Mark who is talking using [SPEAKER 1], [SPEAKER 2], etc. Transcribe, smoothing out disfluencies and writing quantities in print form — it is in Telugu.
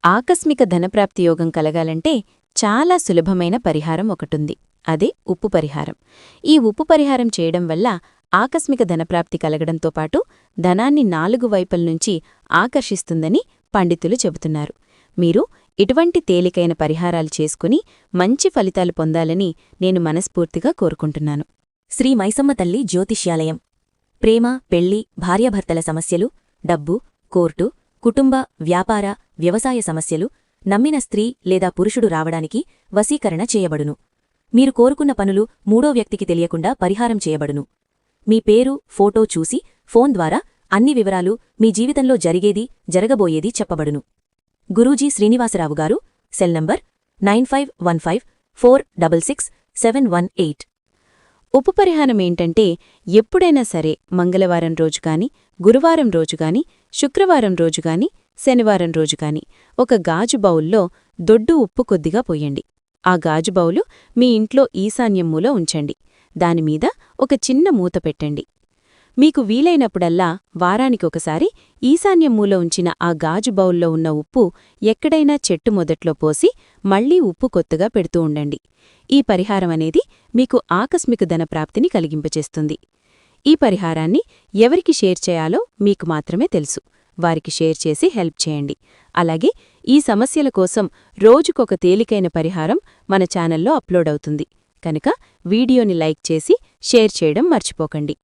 [SPEAKER 1] ఆకస్మిక ధనప్రాప్తి యోగం కలగాలంటే చాలా సులభమైన పరిహారం ఒకటుంది. అదే ఉప్పు పరిహారం. ఈ ఉప్పు పరిహారం చేయడం వల్ల ఆకస్మిక ధనప్రాప్తి కలగడంతో పాటు ధనాన్ని 4 వైపుల్నుంచి ఆకర్షిస్తుందని పండితులు చెబుతున్నారు. మీరు ఇటువంటి తేలికైన పరిహారాలు చేసుకుని మంచి ఫలితాలు పొందాలని నేను మనస్ఫూర్తిగా కోరుకుంటున్నాను.
[SPEAKER 2] శ్రీ మైసమ్మ తల్లి జ్యోతిష్యాలయం. ప్రేమ, పెళ్లి, భార్యాభర్తల సమస్యలు, డబ్బు, కోర్టు, కుటుంబ, వ్యాపార, వ్యవసాయ సమస్యలు, నమ్మిన స్త్రీ లేదా పురుషుడు రావడానికి వశీకరణ చేయబడును. మీరు కోరుకున్న పనులు మూడో వ్యక్తికి తెలియకుండా పరిహారం చేయబడును. మీ పేరు, ఫోటో చూసి ఫోన్ ద్వారా అన్ని వివరాలు, మీ జీవితంలో జరిగేది, జరగబోయేది చెప్పబడును. గురూజీ శ్రీనివాసరావు గారు. Cell number 9515466718.
[SPEAKER 1] ఉప్పు పరిహారమేంటంటే ఎప్పుడైనా సరే మంగళవారం రోజుగాని, గురువారం రోజుగాని, శుక్రవారం రోజుగాని, శనివారం రోజుగాని ఒక గాజు బౌల్లో దొడ్డు ఉప్పు కొద్దిగా పొయ్యండి. ఆ గాజు బౌలు మీ ఇంట్లో ఈశాన్యం మూల ఉంచండి. దానిమీద ఒక చిన్న మూత పెట్టండి. మీకు వీలైనప్పుడల్లా వారానికొకసారి ఈశాన్యం మూల ఉంచిన ఆ గాజు బౌల్లో ఉన్న ఉప్పు ఎక్కడైనా చెట్టు మొదట్లో పోసి మళ్లీ ఉప్పు కొత్తగా పెడుతూ ఉండండి. ఈ పరిహారం అనేది మీకు ఆకస్మిక ధనప్రాప్తిని కలిగింపచేస్తుంది. ఈ పరిహారాన్ని ఎవరికి షేర్ చేయాలో మీకు మాత్రమే తెలుసు. వారికి షేర్ చేసి హెల్ప్ చేయండి. అలాగే ఈ సమస్యల కోసం రోజుకొక తేలికైన పరిహారం మన ఛానల్లో అప్లోడ్ అవుతుంది కనుక వీడియోని లైక్ చేసి షేర్ చేయడం మర్చిపోకండి.